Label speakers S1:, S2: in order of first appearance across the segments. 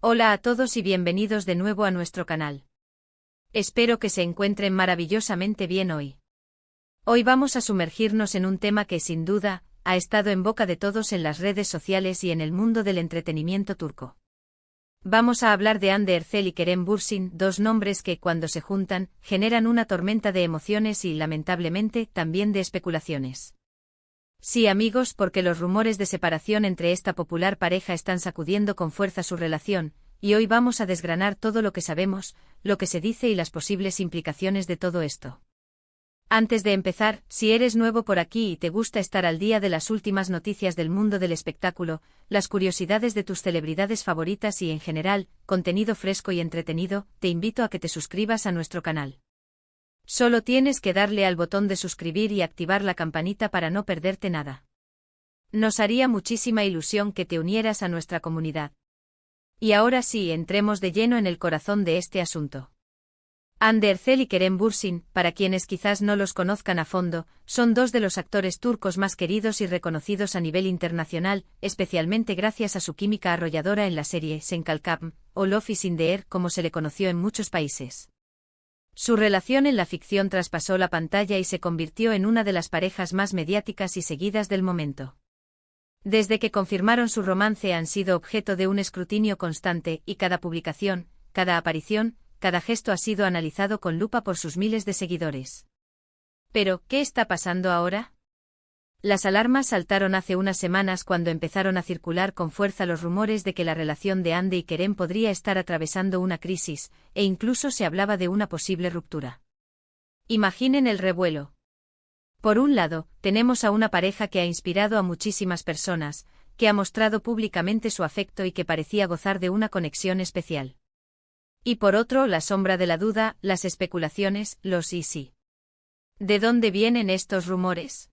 S1: Hola a todos y bienvenidos de nuevo a nuestro canal. Espero que se encuentren maravillosamente bien hoy. Hoy vamos a sumergirnos en un tema que sin duda ha estado en boca de todos en las redes sociales y en el mundo del entretenimiento turco. Vamos a hablar de Hande Erçel y Kerem Bürsin, dos nombres que, cuando se juntan, generan una tormenta de emociones y, lamentablemente, también de especulaciones. Sí, amigos, porque los rumores de separación entre esta popular pareja están sacudiendo con fuerza su relación, y hoy vamos a desgranar todo lo que sabemos, lo que se dice y las posibles implicaciones de todo esto. Antes de empezar, si eres nuevo por aquí y te gusta estar al día de las últimas noticias del mundo del espectáculo, las curiosidades de tus celebridades favoritas y en general, contenido fresco y entretenido, te invito a que te suscribas a nuestro canal. Solo tienes que darle al botón de suscribir y activar la campanita para no perderte nada. Nos haría muchísima ilusión que te unieras a nuestra comunidad. Y ahora sí, entremos de lleno en el corazón de este asunto. Hande Erçel y Kerem Bürsin, para quienes quizás no los conozcan a fondo, son dos de los actores turcos más queridos y reconocidos a nivel internacional, especialmente gracias a su química arrolladora en la serie Sen Kalkam, o Love is in the Air como se le conoció en muchos países. Su relación en la ficción traspasó la pantalla y se convirtió en una de las parejas más mediáticas y seguidas del momento. Desde que confirmaron su romance han sido objeto de un escrutinio constante y cada publicación, cada aparición, cada gesto ha sido analizado con lupa por sus miles de seguidores. Pero, ¿qué está pasando ahora? Las alarmas saltaron hace unas semanas cuando empezaron a circular con fuerza los rumores de que la relación de Hande y Kerem podría estar atravesando una crisis, e incluso se hablaba de una posible ruptura. Imaginen el revuelo. Por un lado, tenemos a una pareja que ha inspirado a muchísimas personas, que ha mostrado públicamente su afecto y que parecía gozar de una conexión especial. Y por otro, la sombra de la duda, las especulaciones, los y sí. ¿De dónde vienen estos rumores?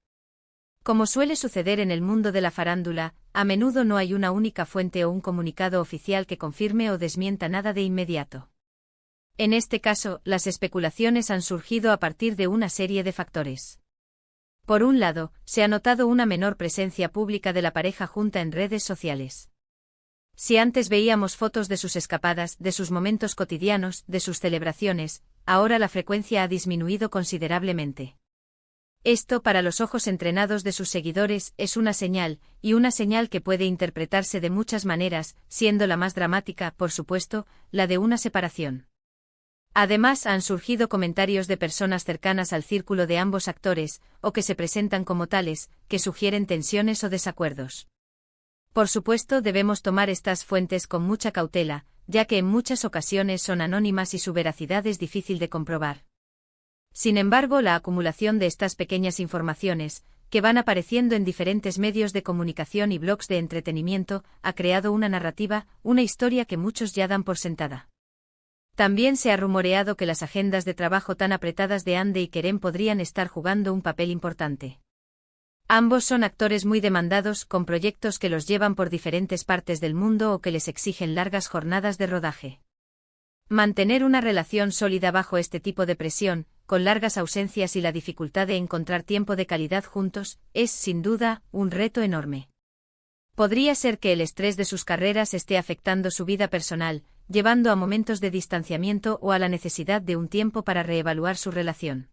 S1: Como suele suceder en el mundo de la farándula, a menudo no hay una única fuente o un comunicado oficial que confirme o desmienta nada de inmediato. En este caso, las especulaciones han surgido a partir de una serie de factores. Por un lado, se ha notado una menor presencia pública de la pareja junta en redes sociales. Si antes veíamos fotos de sus escapadas, de sus momentos cotidianos, de sus celebraciones, ahora la frecuencia ha disminuido considerablemente. Esto, para los ojos entrenados de sus seguidores, es una señal, y una señal que puede interpretarse de muchas maneras, siendo la más dramática, por supuesto, la de una separación. Además, han surgido comentarios de personas cercanas al círculo de ambos actores, o que se presentan como tales, que sugieren tensiones o desacuerdos. Por supuesto, debemos tomar estas fuentes con mucha cautela, ya que en muchas ocasiones son anónimas y su veracidad es difícil de comprobar. Sin embargo, la acumulación de estas pequeñas informaciones, que van apareciendo en diferentes medios de comunicación y blogs de entretenimiento, ha creado una narrativa, una historia que muchos ya dan por sentada. También se ha rumoreado que las agendas de trabajo tan apretadas de Hande y Kerem podrían estar jugando un papel importante. Ambos son actores muy demandados, con proyectos que los llevan por diferentes partes del mundo o que les exigen largas jornadas de rodaje. Mantener una relación sólida bajo este tipo de presión, con largas ausencias y la dificultad de encontrar tiempo de calidad juntos, es, sin duda, un reto enorme. Podría ser que el estrés de sus carreras esté afectando su vida personal, llevando a momentos de distanciamiento o a la necesidad de un tiempo para reevaluar su relación.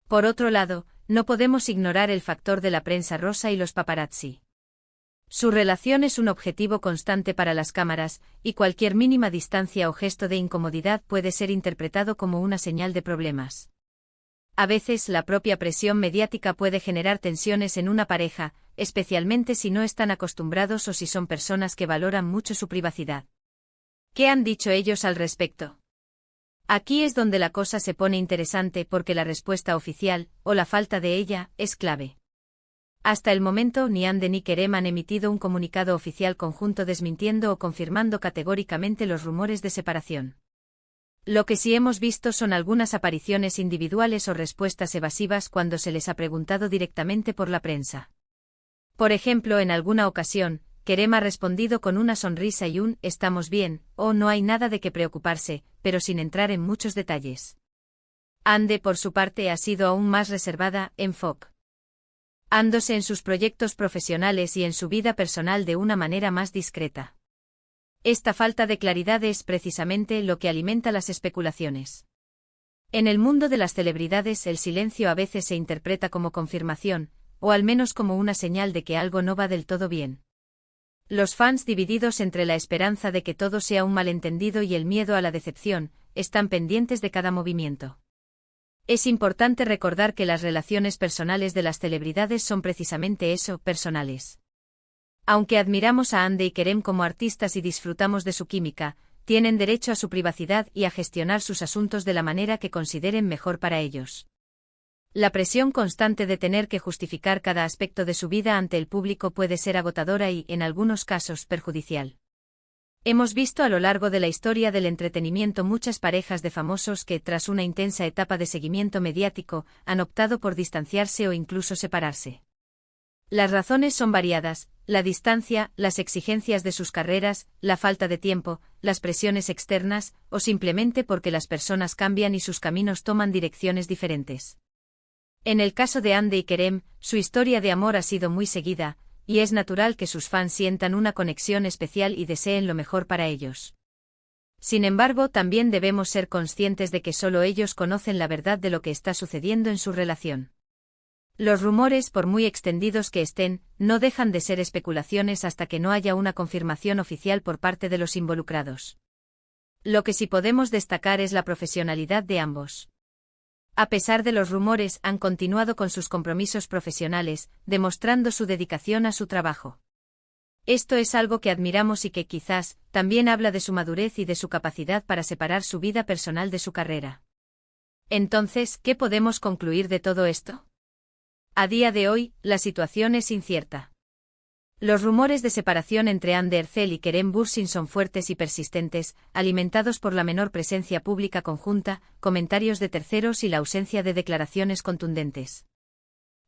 S1: Por otro lado, no podemos ignorar el factor de la prensa rosa y los paparazzi. Su relación es un objetivo constante para las cámaras, y cualquier mínima distancia o gesto de incomodidad puede ser interpretado como una señal de problemas. A veces la propia presión mediática puede generar tensiones en una pareja, especialmente si no están acostumbrados o si son personas que valoran mucho su privacidad. ¿Qué han dicho ellos al respecto? Aquí es donde la cosa se pone interesante porque la respuesta oficial, o la falta de ella, es clave. Hasta el momento ni Hande ni Kerem han emitido un comunicado oficial conjunto desmintiendo o confirmando categóricamente los rumores de separación. Lo que sí hemos visto son algunas apariciones individuales o respuestas evasivas cuando se les ha preguntado directamente por la prensa. Por ejemplo, en alguna ocasión, Kerem ha respondido con una sonrisa y un «estamos bien» o «no hay nada de qué preocuparse», pero sin entrar en muchos detalles. Hande, por su parte, ha sido aún más reservada, enfocándose en sus proyectos profesionales y en su vida personal de una manera más discreta. Esta falta de claridad es precisamente lo que alimenta las especulaciones. En el mundo de las celebridades, el silencio a veces se interpreta como confirmación, o al menos como una señal de que algo no va del todo bien. Los fans, divididos entre la esperanza de que todo sea un malentendido y el miedo a la decepción, están pendientes de cada movimiento. Es importante recordar que las relaciones personales de las celebridades son precisamente eso, personales. Aunque admiramos a Hande y Kerem como artistas y disfrutamos de su química, tienen derecho a su privacidad y a gestionar sus asuntos de la manera que consideren mejor para ellos. La presión constante de tener que justificar cada aspecto de su vida ante el público puede ser agotadora y, en algunos casos, perjudicial. Hemos visto a lo largo de la historia del entretenimiento muchas parejas de famosos que, tras una intensa etapa de seguimiento mediático, han optado por distanciarse o incluso separarse. Las razones son variadas: la distancia, las exigencias de sus carreras, la falta de tiempo, las presiones externas, o simplemente porque las personas cambian y sus caminos toman direcciones diferentes. En el caso de Hande y Kerem, su historia de amor ha sido muy seguida, y es natural que sus fans sientan una conexión especial y deseen lo mejor para ellos. Sin embargo, también debemos ser conscientes de que solo ellos conocen la verdad de lo que está sucediendo en su relación. Los rumores, por muy extendidos que estén, no dejan de ser especulaciones hasta que no haya una confirmación oficial por parte de los involucrados. Lo que sí podemos destacar es la profesionalidad de ambos. A pesar de los rumores, han continuado con sus compromisos profesionales, demostrando su dedicación a su trabajo. Esto es algo que admiramos y que quizás también habla de su madurez y de su capacidad para separar su vida personal de su carrera. Entonces, ¿qué podemos concluir de todo esto? A día de hoy, la situación es incierta. Los rumores de separación entre Hande Erçel y Kerem Bürsin son fuertes y persistentes, alimentados por la menor presencia pública conjunta, comentarios de terceros y la ausencia de declaraciones contundentes.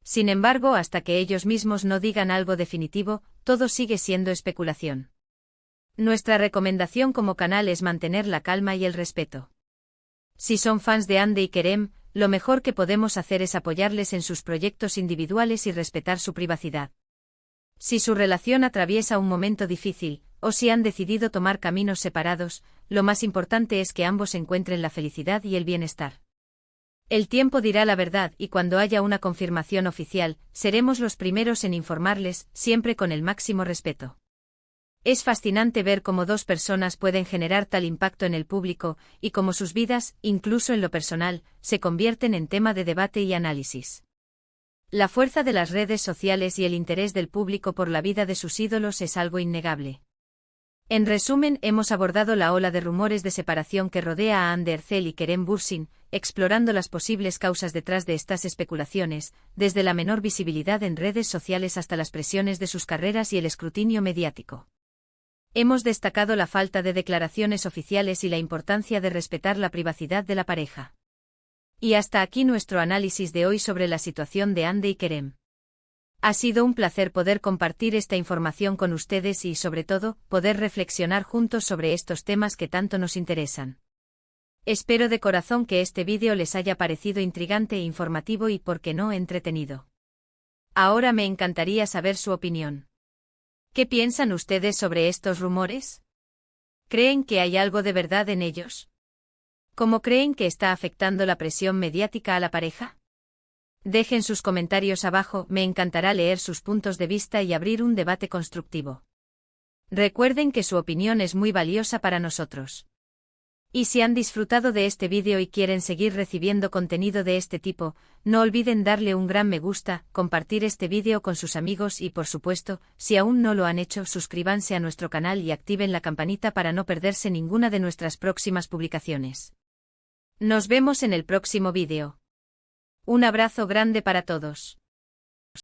S1: Sin embargo, hasta que ellos mismos no digan algo definitivo, todo sigue siendo especulación. Nuestra recomendación como canal es mantener la calma y el respeto. Si son fans de Hande y Kerem, lo mejor que podemos hacer es apoyarles en sus proyectos individuales y respetar su privacidad. Si su relación atraviesa un momento difícil, o si han decidido tomar caminos separados, lo más importante es que ambos encuentren la felicidad y el bienestar. El tiempo dirá la verdad y cuando haya una confirmación oficial, seremos los primeros en informarles, siempre con el máximo respeto. Es fascinante ver cómo dos personas pueden generar tal impacto en el público, y cómo sus vidas, incluso en lo personal, se convierten en tema de debate y análisis. La fuerza de las redes sociales y el interés del público por la vida de sus ídolos es algo innegable. En resumen, hemos abordado la ola de rumores de separación que rodea a Hande Erçel y Kerem Bürsin, explorando las posibles causas detrás de estas especulaciones, desde la menor visibilidad en redes sociales hasta las presiones de sus carreras y el escrutinio mediático. Hemos destacado la falta de declaraciones oficiales y la importancia de respetar la privacidad de la pareja. Y hasta aquí nuestro análisis de hoy sobre la situación de Hande y Kerem. Ha sido un placer poder compartir esta información con ustedes y, sobre todo, poder reflexionar juntos sobre estos temas que tanto nos interesan. Espero de corazón que este vídeo les haya parecido intrigante e informativo y, por qué no, entretenido. Ahora me encantaría saber su opinión. ¿Qué piensan ustedes sobre estos rumores? ¿Creen que hay algo de verdad en ellos? ¿Cómo creen que está afectando la presión mediática a la pareja? Dejen sus comentarios abajo, me encantará leer sus puntos de vista y abrir un debate constructivo. Recuerden que su opinión es muy valiosa para nosotros. Y si han disfrutado de este vídeo y quieren seguir recibiendo contenido de este tipo, no olviden darle un gran me gusta, compartir este vídeo con sus amigos y, por supuesto, si aún no lo han hecho, suscríbanse a nuestro canal y activen la campanita para no perderse ninguna de nuestras próximas publicaciones. Nos vemos en el próximo vídeo. Un abrazo grande para todos.